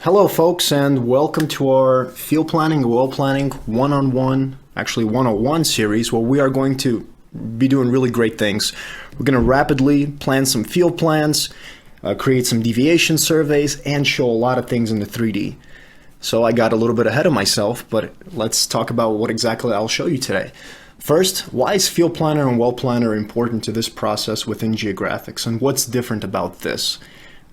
Hello folks, and welcome to our field planning and well planning one-on-one, actually 101 series, where we are going to be doing really great things. We're going to rapidly plan some field plans, create some deviation surveys, and show a lot of things in the 3D. So I got a little bit ahead of myself, but let's talk about what exactly I'll show you today. First, why is field planner and well planner important to this process within GeoGraphix, and what's different about this?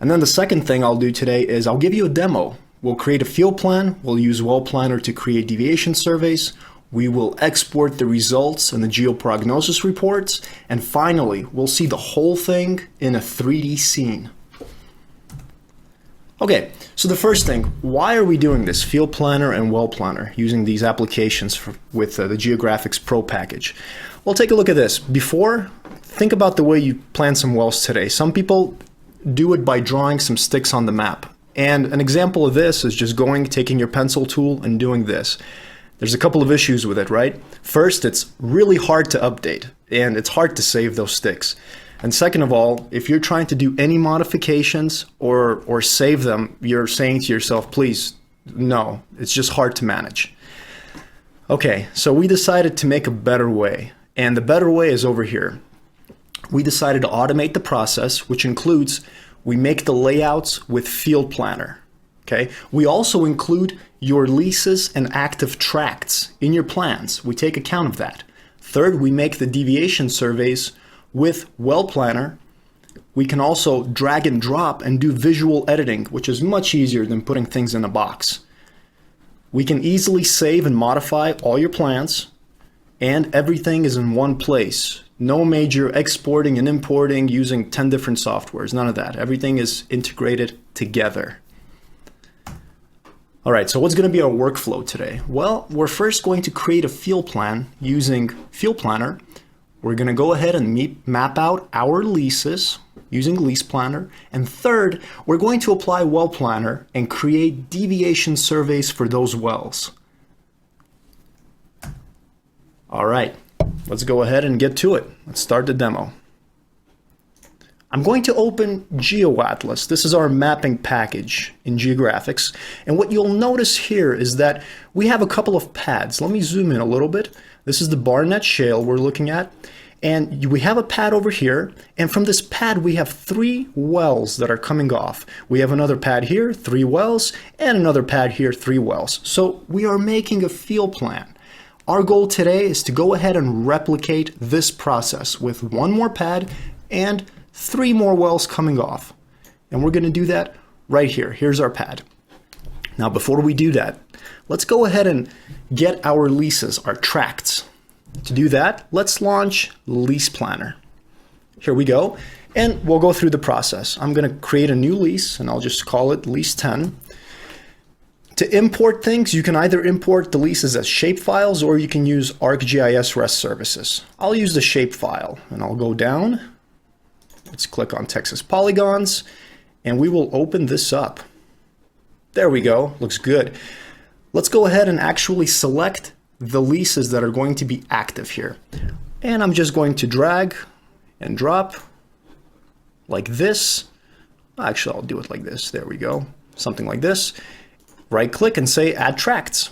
And then the second thing I'll do today is I'll give you a demo. We'll create a field plan, we'll use well planner to create deviation surveys, we will export the results and the geoprognosis reports, and finally we'll see the whole thing in a 3D scene. Okay, so the first thing, why are we doing this, field planner and well planner, using these applications with the GeoGraphix Pro package? Well, take a look at this. Before, think about the way you plan some wells today. Some people do it by drawing some sticks on the map. And an example of this is just taking your pencil tool and doing this. There's a couple of issues with it, right? First, it's really hard to update, and it's hard to save those sticks. And second of all, if you're trying to do any modifications or save them, you're saying to yourself, please, no, it's just hard to manage. Okay, so we decided to make a better way, and the better way is over here. We decided to automate the process, which includes we make the layouts with field planner. Okay. We also include your leases and active tracts in your plans. We take account of that. Third, we make the deviation surveys with well planner. We can also drag and drop and do visual editing, which is much easier than putting things in a box. We can easily save and modify all your plans, and everything is in one place. No major exporting and importing using 10 different softwares, none of that. Everything is integrated together. All right, so what's going to be our workflow today? Well, we're first going to create a field plan using Field Planner. We're going to go ahead and map out our leases using Lease Planner. And third, we're going to apply Well Planner and create deviation surveys for those wells. All right. Let's go ahead and get to it. Let's start the demo. I'm going to open Geo Atlas. This is our mapping package in GeoGraphix. And what you'll notice here is that we have a couple of pads. Let me zoom in a little bit. This is the Barnett Shale we're looking at. And we have a pad over here. And from this pad, we have 3 wells that are coming off. We have another pad here, 3 wells, and another pad here, 3 wells. So we are making a field plan. Our goal today is to go ahead and replicate this process with 1 more pad and 3 more wells coming off. And we're going to do that right here. Here's our pad. Now, before we do that, let's go ahead and get our leases, our tracts. To do that, let's launch Lease Planner. Here we go. And we'll go through the process. I'm going to create a new lease, and I'll just call it Lease 10. To import things, you can either import the leases as shapefiles or you can use ArcGIS REST services. I'll use the shapefile, and I'll go down. Let's click on Texas Polygons, and we will open this up. There we go, looks good. Let's go ahead and actually select the leases that are going to be active here. And I'm just going to drag and drop like this. Actually, I'll do it like this. There we go, something like this. Right click and say add tracts.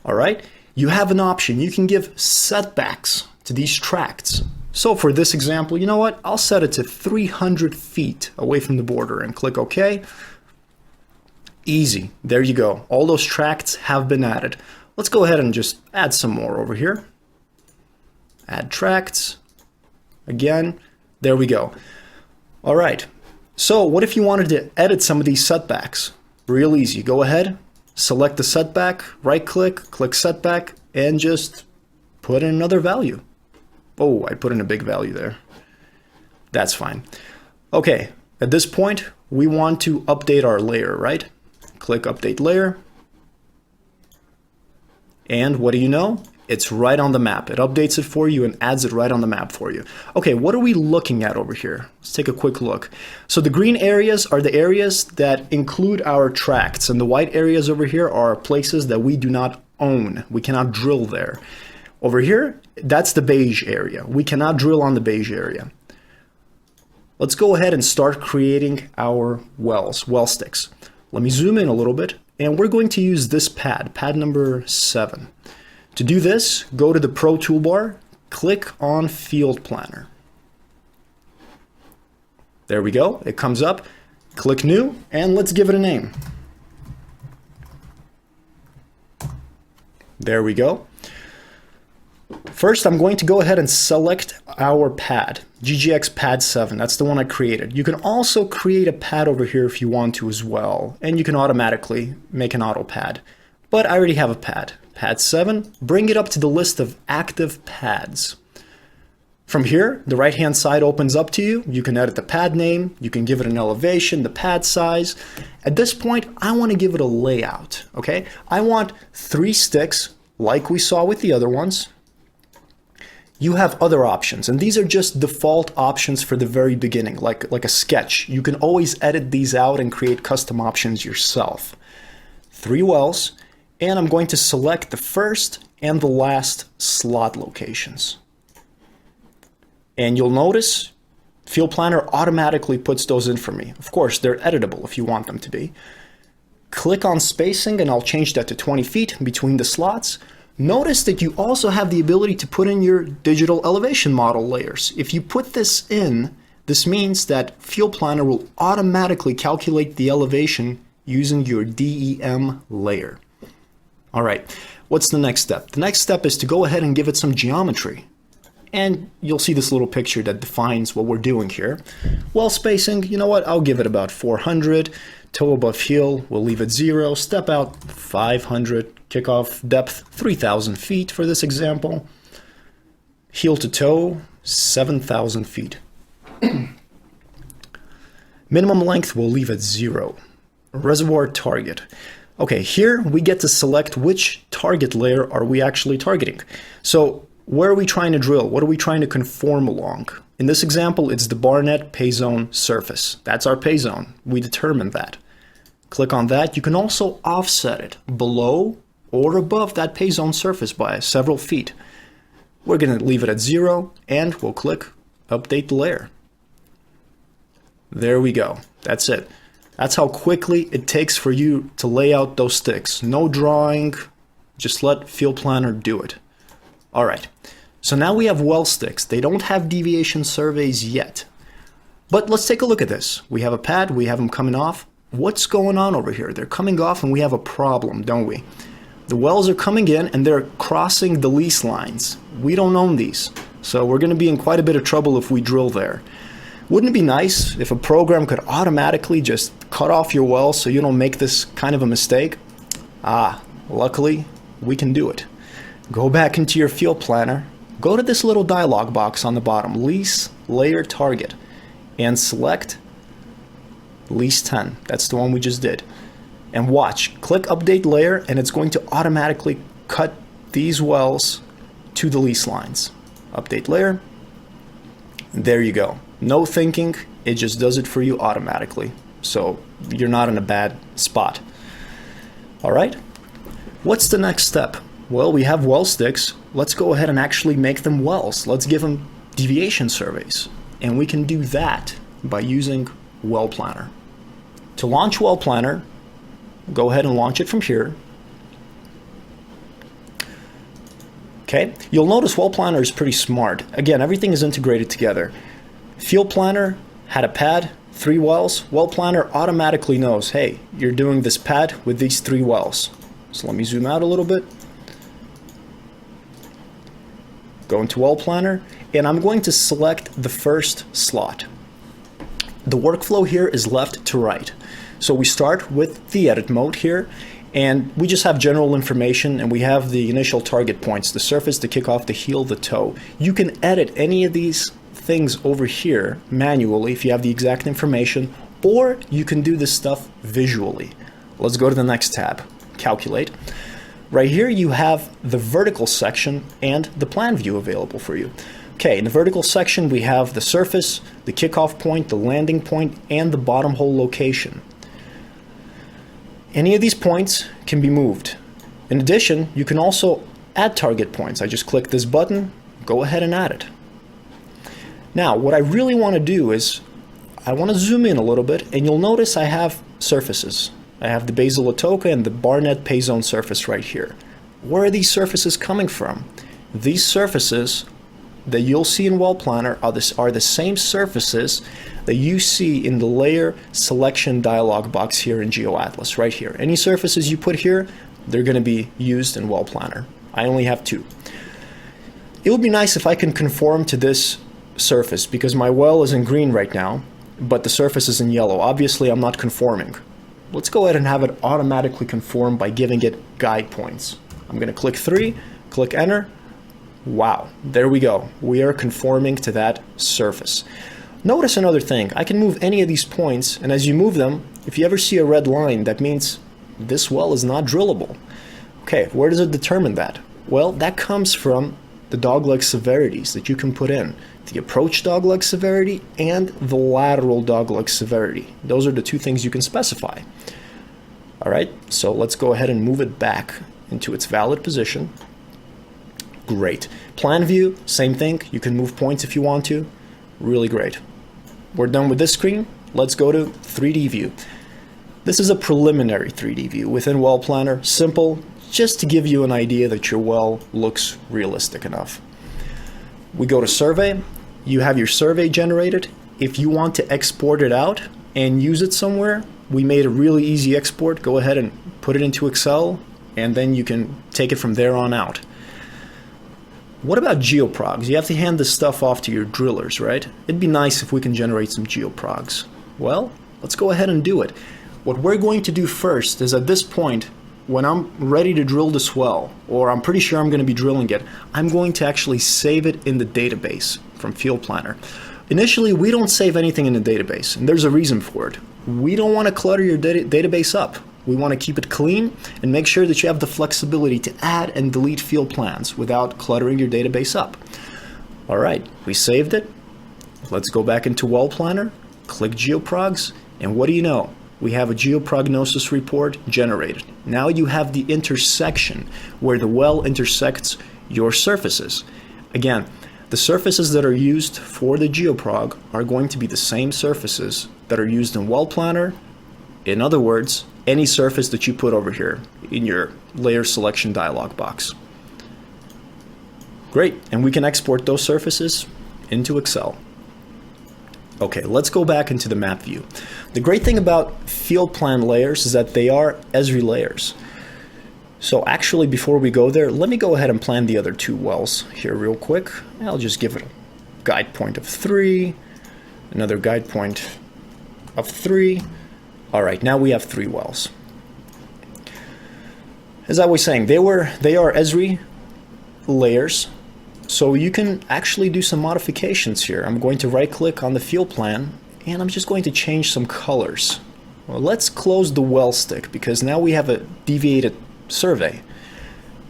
All right, you have an option. You can give setbacks to these tracts. So for this example, you know what? I'll set it to 300 feet away from the border and click OK. Easy. There you go. All those tracts have been added. Let's go ahead and just add some more over here. Add tracts. Again, there we go. All right. So what if you wanted to edit some of these setbacks? Real easy. Go ahead. Select the setback, right click, click setback, and just put in another value. Oh, I put in a big value there. That's fine. Okay, at this point, we want to update our layer, right? Click Update Layer. And what do you know? It's right on the map. It updates it for you and adds it right on the map for you. Okay, what are we looking at over here? Let's take a quick look. So the green areas are the areas that include our tracts, and the white areas over here are places that we do not own. We cannot drill there. Over here, that's the beige area. We cannot drill on the beige area. Let's go ahead and start creating our wells, well sticks. Let me zoom in a little bit, and we're going to use this pad, pad number 7. To do this, go to the Pro toolbar, click on Field Planner. There we go, it comes up. Click New, and let's give it a name. There we go. First, I'm going to go ahead and select our pad, GGX Pad 7. That's the one I created. You can also create a pad over here if you want to as well, and you can automatically make an auto pad. But I already have a pad, Pad 7. Bring it up to the list of active pads. From here, the right-hand side opens up to you. You can edit the pad name, you can give it an elevation, the pad size. At this point, I want to give it a layout, okay? I want 3 sticks, like we saw with the other ones. You have other options, and these are just default options for the very beginning, like a sketch. You can always edit these out and create custom options yourself. 3 wells, and I'm going to select the first and the last slot locations. And you'll notice Field Planner automatically puts those in for me. Of course, they're editable if you want them to be. Click on spacing, and I'll change that to 20 feet between the slots. Notice that you also have the ability to put in your digital elevation model layers. If you put this in, this means that Field Planner will automatically calculate the elevation using your DEM layer. All right, what's the next step? The next step is to go ahead and give it some geometry. And you'll see this little picture that defines what we're doing here. Well spacing, you know what, I'll give it about 400. Toe above heel, we'll leave it 0. Step out, 500. Kickoff depth, 3,000 feet for this example. Heel to toe, 7,000 feet. Minimum length, we'll leave at 0. Reservoir target. Okay, here we get to select which target layer are we actually targeting. So where are we trying to drill? What are we trying to conform along? In this example, it's the Barnett pay zone surface. That's our pay zone. We determined that. Click on that. You can also offset it below or above that pay zone surface by several feet. We're going to leave it at 0, and we'll click Update the Layer. There we go. That's it. That's how quickly it takes for you to lay out those sticks. No drawing, just let Field Planner do it. All right, so now we have well sticks. They don't have deviation surveys yet. But let's take a look at this. We have a pad, we have them coming off. What's going on over here? They're coming off and we have a problem, don't we? The wells are coming in and they're crossing the lease lines. We don't own these, so we're gonna be in quite a bit of trouble if we drill there. Wouldn't it be nice if a program could automatically just cut off your well so you don't make this kind of a mistake? Luckily, we can do it. Go back into your Field Planner, go to this little dialog box on the bottom, Lease Layer Target, and select Lease 10. That's the one we just did. And watch, click Update Layer, and it's going to automatically cut these wells to the lease lines. Update Layer. There you go. No thinking, it just does it for you automatically. So you're not in a bad spot. All right, what's the next step? Well, we have well sticks. Let's go ahead and actually make them wells. Let's give them deviation surveys. And we can do that by using Well Planner. To launch Well Planner, go ahead and launch it from here. Okay, you'll notice Well Planner is pretty smart. Again, everything is integrated together. Field Planner had a pad, 3 wells. Well Planner automatically knows, hey, you're doing this pad with these 3 wells. So let me zoom out a little bit. Go into Well Planner, and I'm going to select the first slot. The workflow here is left to right. So we start with the edit mode here, and we just have general information, and we have the initial target points, the surface, the kickoff, the heel, the toe. You can edit any of these things over here manually if you have the exact information, or you can do this stuff visually. Let's go to the next tab, Calculate. Right here you have the vertical section and the plan view available for you. Okay, in the vertical section we have the surface, the kickoff point, the landing point, and the bottom hole location. Any of these points can be moved. In addition, you can also add target points. I just click this button, go ahead and add it. Now, what I really want to do is I want to zoom in a little bit, and you'll notice I have surfaces. I have the basal Atoka and the Barnett pay zone surface right here. Where are these surfaces coming from? These surfaces that you'll see in Well Planner are the same surfaces that you see in the layer selection dialog box here in Geo Atlas, right here. Any surfaces you put here, they're going to be used in Well Planner. I only have 2. It would be nice if I can conform to this surface because my well is in green right now, but the surface is in yellow. Obviously, I'm not conforming. Let's go ahead and have it automatically conform by giving it guide points. I'm going to click 3, click enter. Wow, there we go. We are conforming to that surface. Notice another thing. I can move any of these points, and as you move them, if you ever see a red line, that means this well is not drillable. Okay, where does it determine that? Well, that comes from the dogleg severities that you can put in. The approach dogleg severity and the lateral dogleg severity. Those are the 2 things you can specify. All right, so let's go ahead and move it back into its valid position. Great. Plan view, same thing. You can move points if you want to. Really great. We're done with this screen. Let's go to 3D view. This is a preliminary 3D view within Well Planner. Simple, just to give you an idea that your well looks realistic enough. We go to survey. You have your survey generated. If you want to export it out and use it somewhere, we made a really easy export. Go ahead and put it into Excel, and then you can take it from there on out. What about geoprogs? You have to hand this stuff off to your drillers, right? It'd be nice if we can generate some geoprogs. Well, let's go ahead and do it. What we're going to do first is at this point, when I'm ready to drill this well, or I'm pretty sure I'm going to be drilling it, I'm going to actually save it in the database from Field Planner. Initially, we don't save anything in the database, and there's a reason for it. We don't want to clutter your database up. We want to keep it clean and make sure that you have the flexibility to add and delete field plans without cluttering your database up. All right, we saved it. Let's go back into Well Planner, click Geoprogs, and what do you know? We have a geoprognosis report generated. Now you have the intersection where the well intersects your surfaces. Again, the surfaces that are used for the geoprog are going to be the same surfaces that are used in Well Planner. In other words, any surface that you put over here in your layer selection dialog box. Great, and we can export those surfaces into Excel. Okay, let's go back into the map view. The great thing about field plan layers is that they are Esri layers. So actually, before we go there, let me go ahead and plan the other 2 wells here real quick. I'll just give it a guide point of 3, another guide point of 3. All right, now we have 3 wells. As I was saying, they are Esri layers, so you can actually do some modifications here. I'm going to right-click on the field plan, and I'm just going to change some colors. Well, let's close the well stick, because now we have a deviated survey.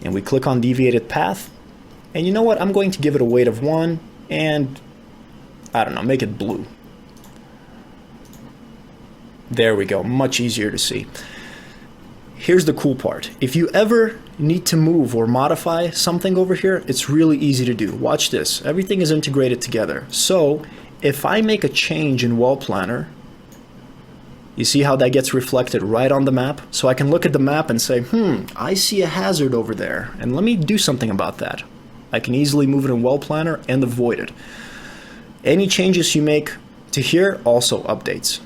And we click on deviated path, and you know what? I'm going to give it a weight of 1, and I don't know, make it blue. There we go, much easier to see. Here's the cool part. If you ever need to move or modify something over here, it's really easy to do. Watch this. Everything is integrated together. So if I make a change in Well Planner, you see how that gets reflected right on the map? So I can look at the map and say, I see a hazard over there, and let me do something about that. I can easily move it in Well Planner and avoid it. Any changes you make to here also updates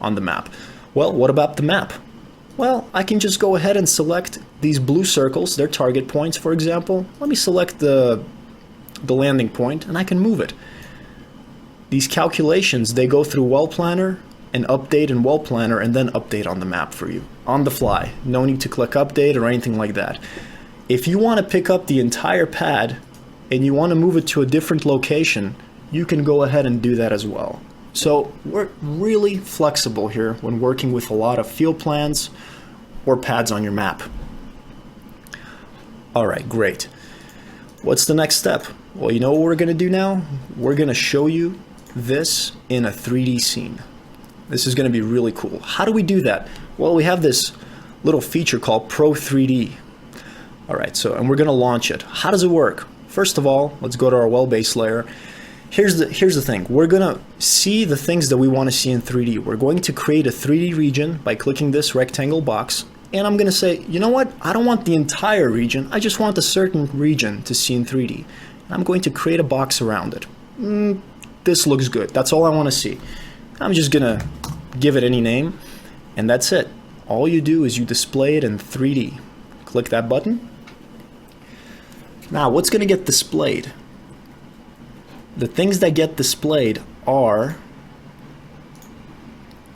on the map. Well, what about the map? Well, I can just go ahead and select these blue circles, their target points, for example. Let me select the landing point, and I can move it. These calculations, they go through Well Planner and update in Well Planner, and then update on the map for you, on the fly. No need to click update or anything like that. If you want to pick up the entire pad, and you want to move it to a different location, you can go ahead and do that as well. So we're really flexible here when working with a lot of field plans or pads on your map. All right, great. What's the next step? Well, you know what we're going to do now? We're going to show you this in a 3D scene. This is going to be really cool. How do we do that? Well, we have this little feature called Pro 3D. All right, and we're going to launch it. How does it work? First of all, let's go to our well base layer. Here's the thing. We're going to see the things that we want to see in 3D. We're going to create a 3D region by clicking this rectangle box. And I'm going to say, you know what? I don't want the entire region. I just want a certain region to see in 3D. I'm going to create a box around it. This looks good. That's all I want to see. I'm just going to give it any name. And that's it. All you do is you display it in 3D. Click that button. Now, what's going to get displayed? The things that get displayed are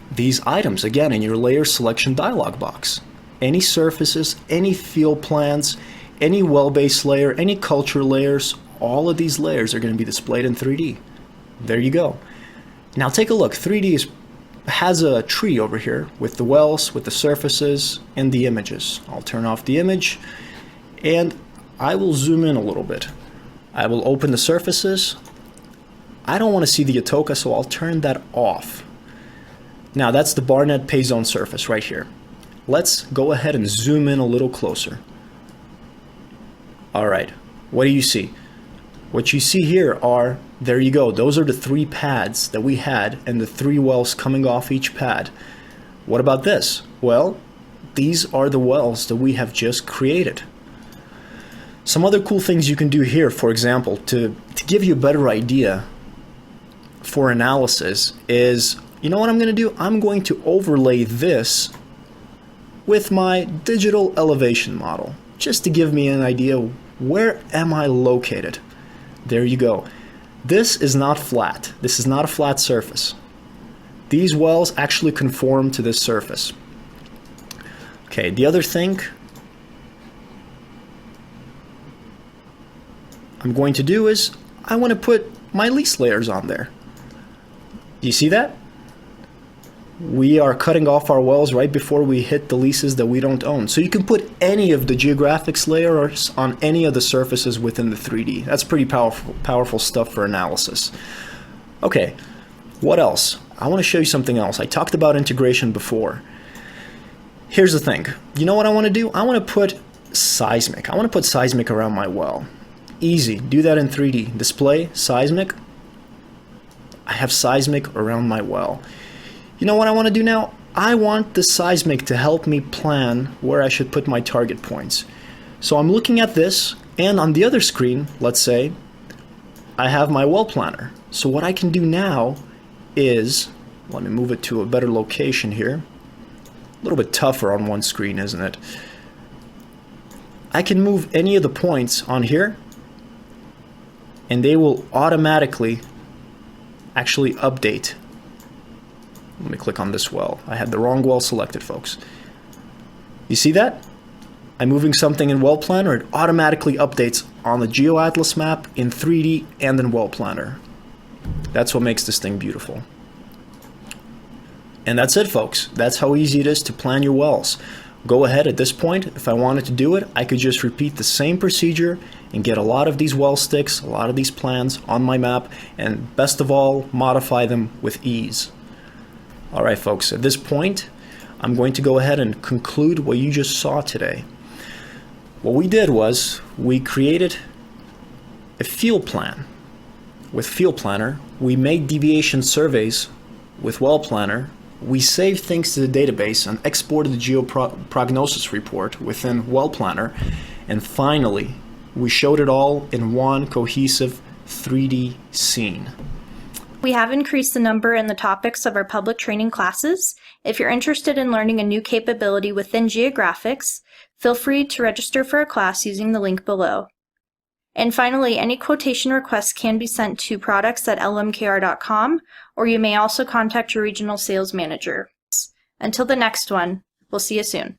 these items, again, in your layer selection dialog box. Any surfaces, any field plans, any well-based layer, any culture layers, all of these layers are going to be displayed in 3D. There you go. Now take a look. 3D has a tree over here with the wells, with the surfaces, and the images. I'll turn off the image, and I will zoom in a little bit. I will open the surfaces. I don't want to see the Atoka, so I'll turn that off. Now that's the Barnett pay zone surface right here. Let's go ahead and zoom in a little closer. Alright, what do you see? What you see here are, there you go, those are the 3 pads that we had and the 3 wells coming off each pad. What about this? Well, these are the wells that we have just created. Some other cool things you can do here, for example, to give you a better idea for analysis is, you know what I'm going to do? I'm going to overlay this with my digital elevation model, just to give me an idea, where am I located? There you go. This is not flat. This is not a flat surface. These wells actually conform to this surface. Okay, the other thing I'm going to do is I want to put my lease layers on there. Do you see that? We are cutting off our wells right before we hit the leases that we don't own. So you can put any of the GeoGraphix layers on any of the surfaces within the 3D. That's pretty powerful stuff for analysis. Okay, what else? I want to show you something else. I talked about integration before. Here's the thing. You know what I want to do? I want to put Seismic. I want to put Seismic around my well. Easy. Do that in 3D. Display, Seismic. I have Seismic around my well. You know what I want to do now? I want the Seismic to help me plan where I should put my target points. So I'm looking at this, and on the other screen, let's say, I have my well planner. So what I can do now is, let me move it to a better location here. A little bit tougher on one screen, isn't it? I can move any of the points on here, and they will automatically actually update. Let me click on this well. I had the wrong well selected, folks. You see that? I'm moving something in Well Planner. It automatically updates on the Geo Atlas map in 3D and in Well Planner. That's what makes this thing beautiful. And that's it, folks. That's how easy it is to plan your wells. Go ahead at this point. If I wanted to do it, I could just repeat the same procedure and get a lot of these well sticks, a lot of these plans on my map, and best of all, modify them with ease. Alright folks, at this point, I'm going to go ahead and conclude what you just saw today. What we did was, we created a field plan. With Field Planner, we made deviation surveys with Well Planner. We saved things to the database and exported the geoprognosis report within Well Planner. And finally, we showed it all in one cohesive 3D scene. We have increased the number and the topics of our public training classes. If you're interested in learning a new capability within GeoGraphix, feel free to register for a class using the link below. And finally, any quotation requests can be sent to products@lmkr.com, or you may also contact your regional sales manager. Until the next one, we'll see you soon.